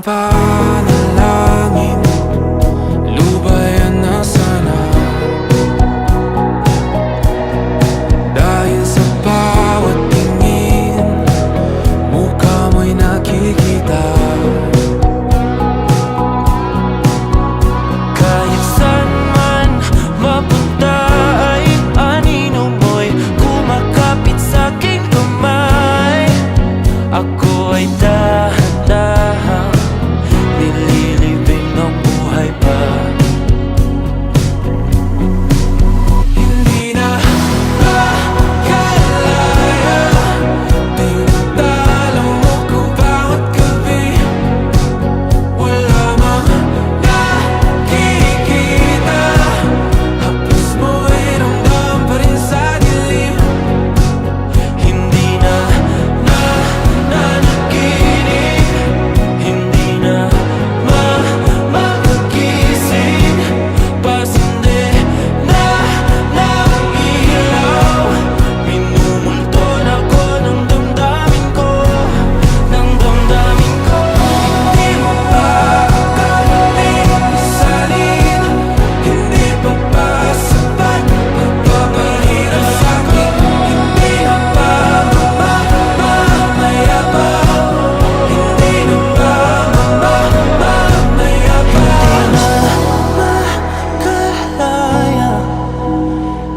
panalangin, lubayan na sana. Dahil sa bawat tingin, mukha mo'y nakikita. Kahit saan man mapunta ay anino mo'y kumakapit sa'king kamay. Ako ay dahan-dahang nililibing ng buhay pa. Hindi na makalaya, tinatalo mo ko bawat gabi. Wala mang nakikita, hapos mo ay ramdam pa rin sa dilim. Hindi na nanaginip, hindi na makagising, pasindi na ilaw. Minumulton ako ng damdamin ko, ng damdamin ko. Hindi mo pa kailangang isalin, hindi pa ba sapat pagpapahirap sa'kin? Hindi na ba mamayabang? Hindi na ba mamayabang? Makalaya,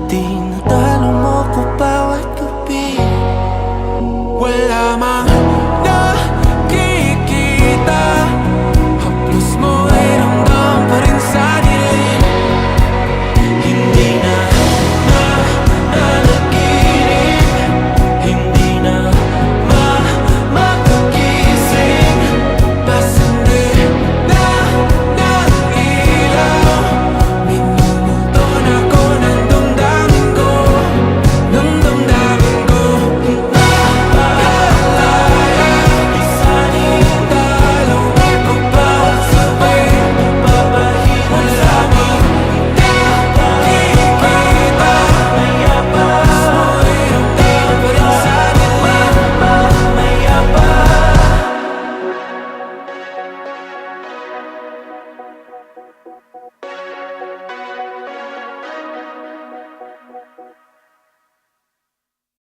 tinatalo mo ko bawat gabi. Wala mang